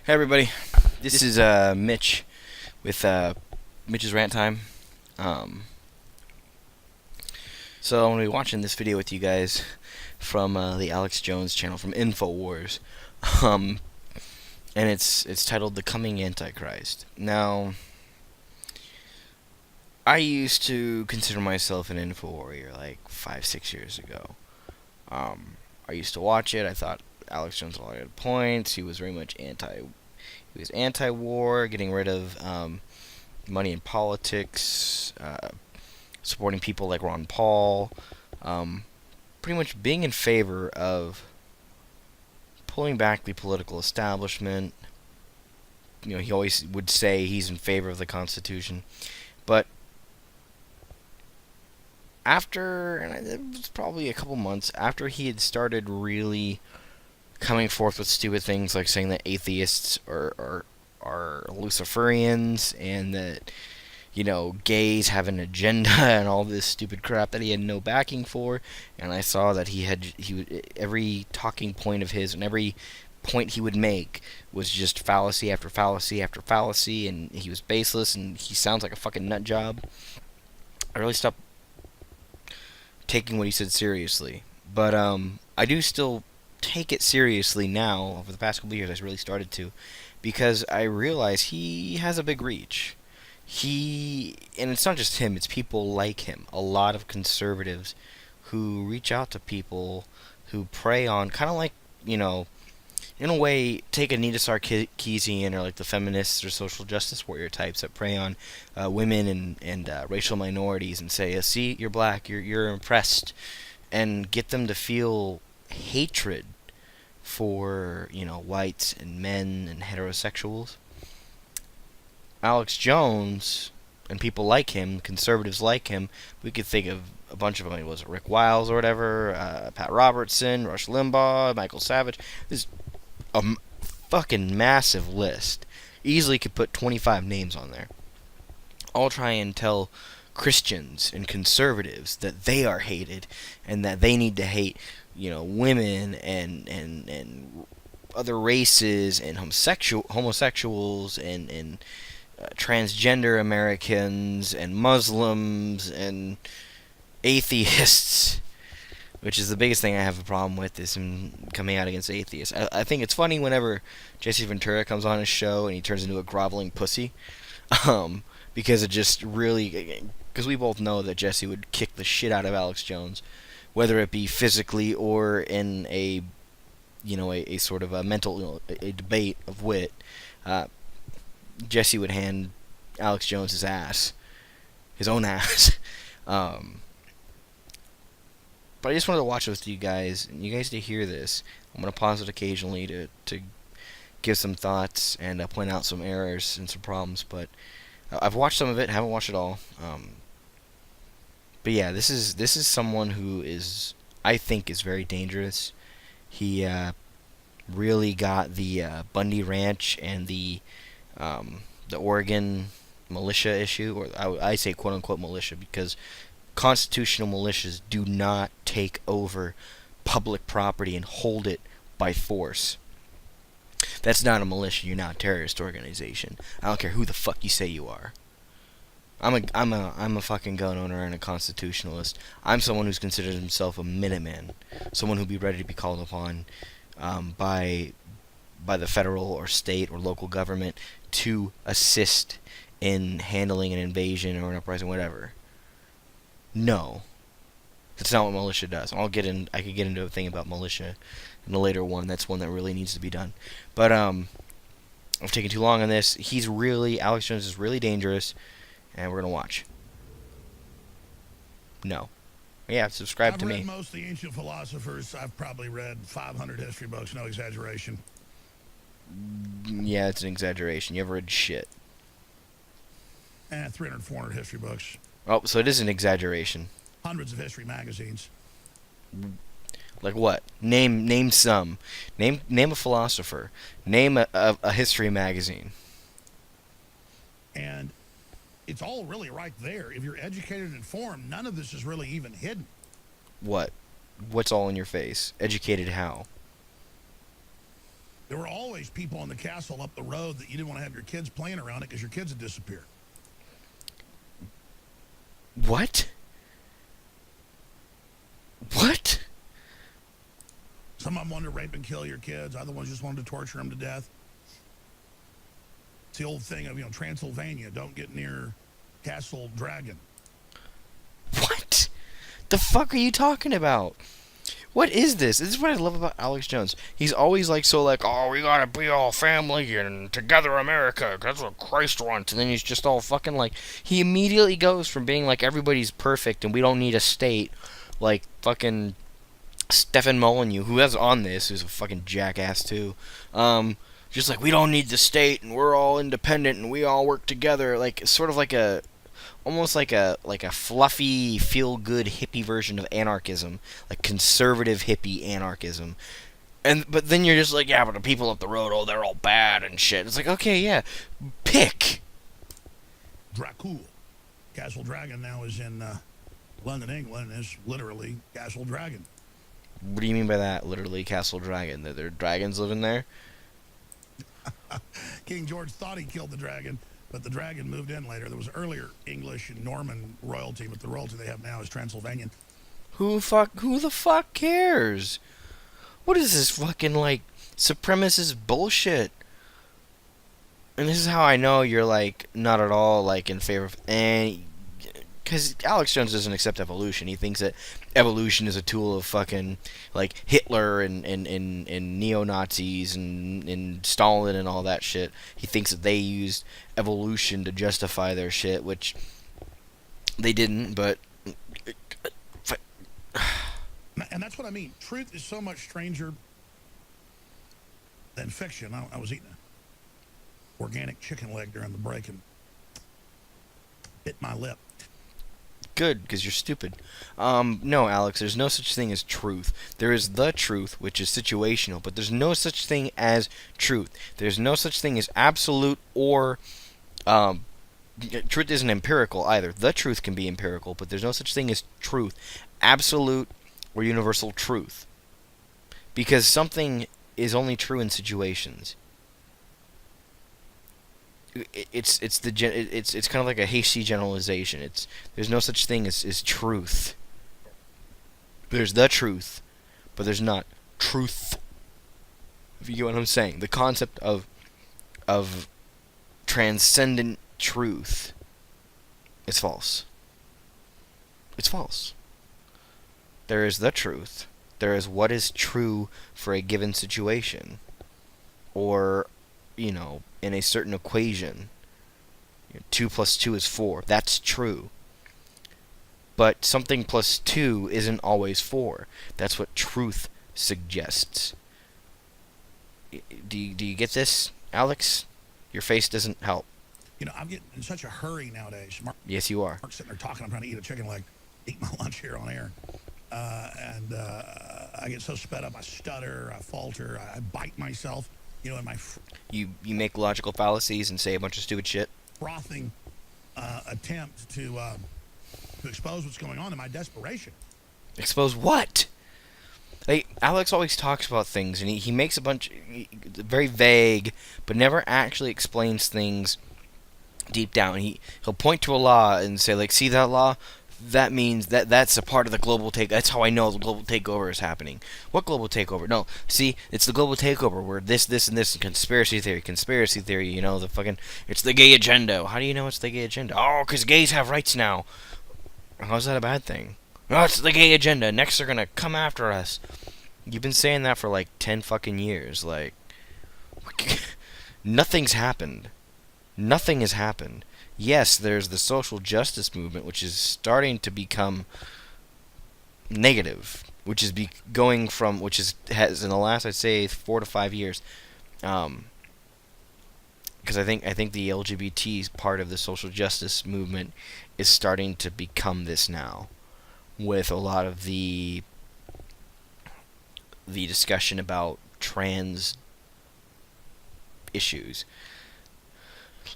Hey everybody, this is Mitch with Mitch's Rant Time. Um, so I'm gonna be watching this video with you guys from the Alex Jones channel from Infowars, um, and it's titled "The Coming Antichrist." Now, I used to consider myself an info warrior like 5, 6 years ago. I used to watch it. I thought Alex Jones had a lot of good points. He was very much He was anti-war, getting rid of money in politics, supporting people like Ron Paul, um, pretty much being in favor of pulling back the political establishment. You know, he always would say he's in favor of the Constitution, but after, and it was probably a couple months after he had started really coming forth with stupid things like saying that atheists are Luciferians and that gays have an agenda and all this stupid crap that he had no backing for. And I saw that every talking point of his and every point he would make was just fallacy after fallacy after fallacy, and he was baseless, and he sounds like a fucking nut job. I really stopped taking what he said seriously, but I do still take it seriously now. Over the past couple of years, I really started to, because I realize he has a big reach. And it's not just him, it's people like him. A lot of conservatives who reach out to people who prey on, kind of like, in a way, take Anita Sarkeesian or like the feminists or social justice warrior types that prey on women and racial minorities and say, see, you're black, you're impressed, and get them to feel hatred for, whites and men and heterosexuals. Alex Jones and people like him, conservatives like him, we could think of a bunch of them. I mean, was it Rick Wiles or whatever? Pat Robertson, Rush Limbaugh, Michael Savage. There's a fucking massive list. Easily could put 25 names on there. All try and tell Christians and conservatives that they are hated and that they need to hate, women and other races and homosexuals and transgender Americans and Muslims and atheists, which is the biggest thing I have a problem with, is him coming out against atheists. I think it's funny whenever Jesse Ventura comes on his show and he turns into a groveling pussy, um, because it just really, because we both know that Jesse would kick the shit out of Alex Jones, whether it be physically or in a sort of a mental, a debate of wit. Jesse would hand Alex Jones his own ass. um, but I just wanted to watch it with you guys, and you guys to hear this. I'm going to pause it occasionally to give some thoughts and point out some errors and some problems, but I've watched some of it, haven't watched it all. But yeah, this is someone who I think is very dangerous. He really got the Bundy Ranch and the Oregon militia issue, or I say quote unquote militia, because constitutional militias do not take over public property and hold it by force. That's not a militia. You're not a terrorist organization. I don't care who the fuck you say you are. I'm a fucking gun owner and a constitutionalist. I'm someone who's considered himself a Minuteman, someone who'd be ready to be called upon by the federal or state or local government to assist in handling an invasion or an uprising, whatever. No, that's not what militia does. I could get into a thing about militia in a later one. That's one that really needs to be done. But I've taken too long on this. Alex Jones is really dangerous, and we're gonna watch. No. Yeah, subscribe to me. I've read most of the ancient philosophers. I've probably read 500 history books, no exaggeration. Yeah, it's an exaggeration. You ever read shit? 300, 400 history books. Oh, so it is an exaggeration. Hundreds of history magazines. Like what? Name some. Name a philosopher. Name a history magazine. And it's all really right there. If you're educated and informed, none of this is really even hidden. What? What's all in your face? Educated how? There were always people on the castle up the road that you didn't want to have your kids playing around it because your kids had disappeared. What? What? Some of them wanted to rape and kill your kids. Other ones just wanted to torture them to death. It's the old thing of, Transylvania, don't get near Castle Dragon. What? The fuck are you talking about? What is this? This is what I love about Alex Jones. He's always oh, we gotta be all family and together America. That's what Christ wants. And then he's just all fucking he immediately goes from being everybody's perfect and we don't need a state, fucking Stefan Molyneux, who is on this, who's a fucking jackass too. Just we don't need the state and we're all independent and we all work together. Sort of almost like a fluffy, feel-good hippie version of anarchism, conservative hippie anarchism. But then you're just yeah, but the people up the road, oh, they're all bad and shit. It's okay, yeah, pick. Dracul. Castle Dragon now is in London, England, is literally Castle Dragon. What do you mean by that? Literally Castle Dragon? There are dragons living there? King George thought he killed the dragon, but the dragon moved in later. There was earlier English and Norman royalty, but the royalty they have now is Transylvanian. Who the fuck cares? What is this fucking supremacist bullshit? And this is how I know you're not at all in favor of any, because Alex Jones doesn't accept evolution. He thinks that evolution is a tool of fucking Hitler and neo-Nazis and Stalin and all that shit. He thinks that they used evolution to justify their shit, which they didn't, but... And that's what I mean. Truth is so much stranger than fiction. I was eating an organic chicken leg during the break and bit my lip. Good, because you're stupid. No, Alex, there's no such thing as truth. There is the truth, which is situational, but there's no such thing as truth. There's no such thing as absolute or... truth isn't empirical either. The truth can be empirical, but there's no such thing as truth. Absolute or universal truth. Because something is only true in situations. It's kind of like a hasty generalization. There's no such thing as truth. There's the truth, but there's not truth. If you get what I'm saying, the concept of transcendent truth is false. It's false. There is the truth. There is what is true for a given situation, or in a certain equation. 2 plus 2 is 4. That's true. But something plus 2 isn't always 4. That's what truth suggests. Do you get this, Alex? Your face doesn't help. I'm getting in such a hurry nowadays. Yes, you are. Mark's sitting there talking. I'm trying to eat a chicken leg, eat my lunch here on air. And I get so sped up, I stutter, I falter, I bite myself. In my... You make logical fallacies and say a bunch of stupid shit. Frothing attempt to expose what's going on in my desperation. Expose what? Alex always talks about things, and he makes a bunch... very vague, but never actually explains things deep down. He'll point to a law and say, see that law? That means that's a part of the global take. That's how I know the global takeover is happening. What global takeover? No, see, it's the global takeover where this, and this, and conspiracy theory, the fucking, it's the gay agenda. How do you know it's the gay agenda? Oh, because gays have rights now. How's that a bad thing? Oh, it's the gay agenda. Next they're gonna come after us. You've been saying that for 10 fucking years. Nothing's happened. Nothing has happened. Yes, there's the social justice movement, which is starting to become negative, which is has in the last, I'd say, 4 to 5 years, because I think the LGBT part of the social justice movement is starting to become this now, with a lot of the discussion about trans issues.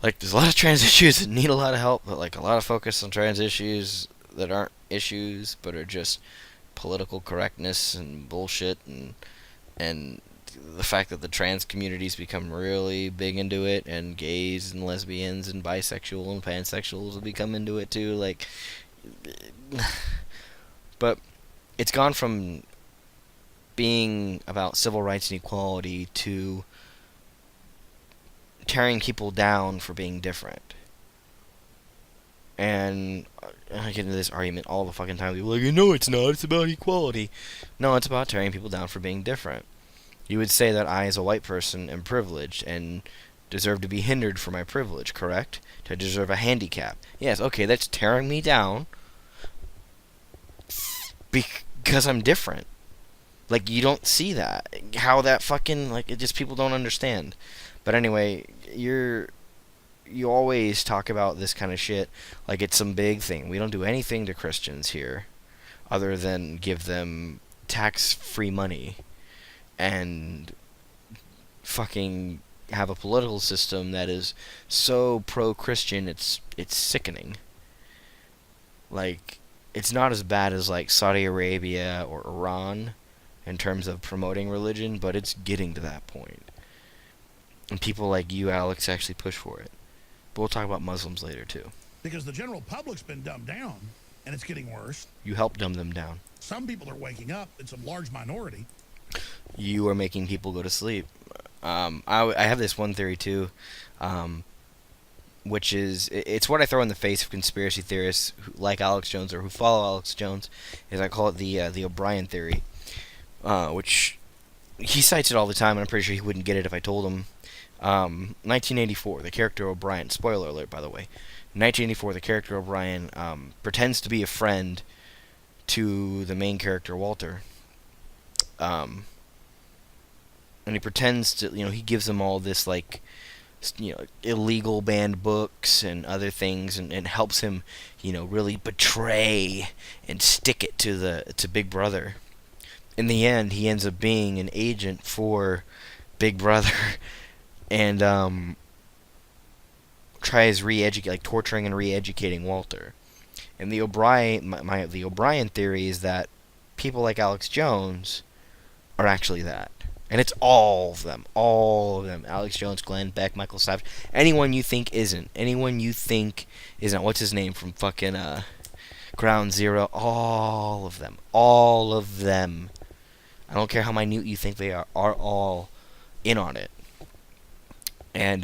There's a lot of trans issues that need a lot of help, but a lot of focus on trans issues that aren't issues, but are just political correctness and bullshit, and the fact that the trans community's become really big into it, and gays and lesbians and bisexual and pansexuals have become into it too. Like, but it's gone from being about civil rights and equality to tearing people down for being different. And I get into this argument all the fucking time. People are like, no, it's not. It's about equality. No, it's about tearing people down for being different. You would say that I, as a white person, am privileged and deserve to be hindered for my privilege, correct? To deserve a handicap. Yes, okay, that's tearing me down because I'm different. Like, you don't see that. How that fucking, like, it just, people don't understand. But anyway, you always talk about this kind of shit like it's some big thing. We don't do anything to Christians here other than give them tax-free money and fucking have a political system that is so pro-Christian it's sickening. Like, it's not as bad as like Saudi Arabia or Iran in terms of promoting religion, but it's getting to that point. And people like you, Alex, actually push for it. But we'll talk about Muslims later, too. Because the general public's been dumbed down, and it's getting worse. You help dumb them down. Some people are waking up. It's a large minority. You are making people go to sleep. I have this one theory, too, which is, it's what I throw in the face of conspiracy theorists who like Alex Jones or who follow Alex Jones, is I call it the O'Brien theory, which he cites it all the time, and I'm pretty sure he wouldn't get it if I told him. 1984, the character O'Brien, spoiler alert by the way, 1984, the character O'Brien pretends to be a friend to the main character Walter, and he pretends to, he gives them all this, like, illegal banned books and other things, and helps him, really betray and stick it to Big Brother. In the end, he ends up being an agent for Big Brother. And tries torturing and re-educating Walter. And the O'Brien theory is that people like Alex Jones are actually that. And it's all of them. Alex Jones, Glenn Beck, Michael Savage. Anyone you think isn't. What's his name from fucking Ground Zero? All of them. I don't care how minute you think they are all in on it. And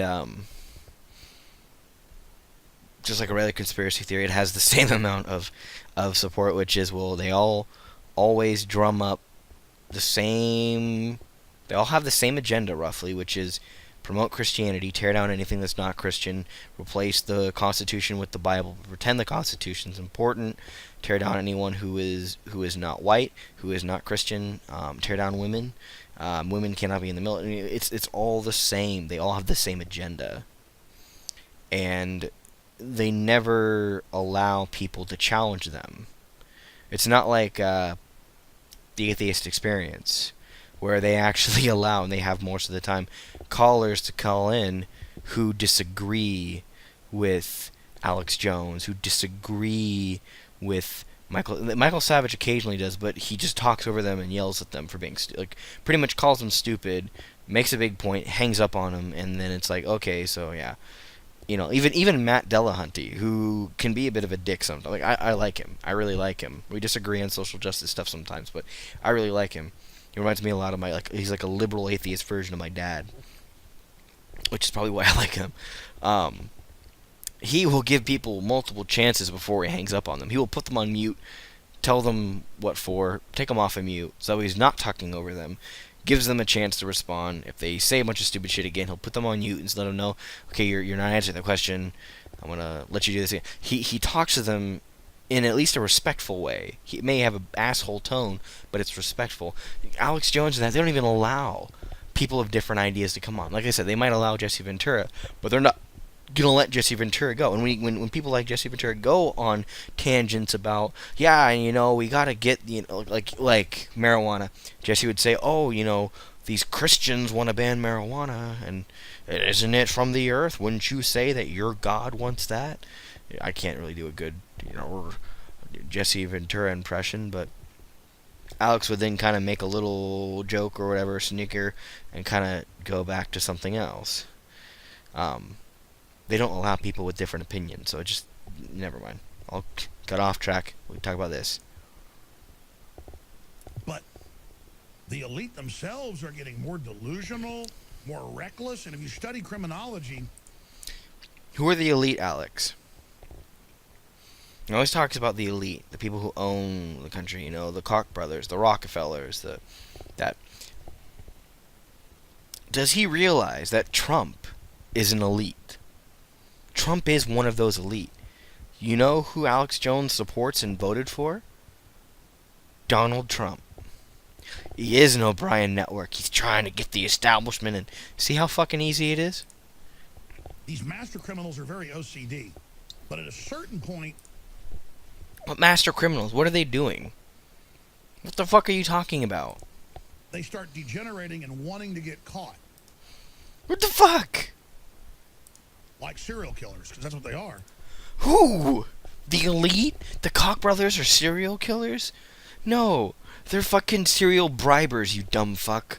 just like a regular conspiracy theory, it has the same amount of support, which is, well, they all always drum up the same. They all have the same agenda, roughly, which is promote Christianity, tear down anything that's not Christian, replace the Constitution with the Bible, pretend the Constitution's important, tear down anyone who is not white, who is not Christian, tear down women. Women cannot be in the military. It's all the same. They all have the same agenda. And they never allow people to challenge them. It's not like the atheist experience, where they actually allow, and they have most of the time, callers to call in who disagree with Alex Jones, who disagree with Michael Savage occasionally does, but he just talks over them and yells at them for being pretty much calls them stupid, makes a big point, hangs up on them, and then it's like, okay, so yeah, even Matt Dillahunty, who can be a bit of a dick sometimes. Like, I like him, I really like him. We disagree on social justice stuff sometimes, but I really like him. He reminds me a lot of he's like a liberal atheist version of my dad, which is probably why I like him. He will give people multiple chances before he hangs up on them. He will put them on mute, tell them what for, take them off of mute, so he's not talking over them, gives them a chance to respond. If they say a bunch of stupid shit again, he'll put them on mute and let them know, okay, you're not answering the question, I'm going to let you do this again. He talks to them in at least a respectful way. He may have an asshole tone, but it's respectful. Alex Jones and that, they don't even allow people of different ideas to come on. Like I said, they might allow Jesse Ventura, but they're not gonna let Jesse Ventura go. And when people like Jesse Ventura go on tangents about, we gotta get, like marijuana, Jesse would say, these Christians want to ban marijuana, and isn't it from the earth? Wouldn't you say that your God wants that? I can't really do a good, Jesse Ventura impression, but Alex would then kind of make a little joke or whatever, snicker, and kind of go back to something else. They don't allow people with different opinions, so it just, never mind. I'll cut off track. We can talk about this. But the elite themselves are getting more delusional, more reckless, and if you study criminology... Who are the elite, Alex? He always talks about the elite, the people who own the country, you know, the Koch brothers, the Rockefellers, that. Does he realize that Trump is an elite? Trump is one of those elite. You know who Alex Jones supports and voted for? Donald Trump. He is an O'Brien network. He's trying to get the establishment, and see how fucking easy it is? These master criminals are very OCD, but at a certain point... What master criminals? What are they doing? What the fuck are you talking about? They start degenerating and wanting to get caught. What the fuck? Like serial killers, because that's what they are. Who? The elite? The Koch brothers are serial killers? No, they're fucking serial bribers, you dumb fuck.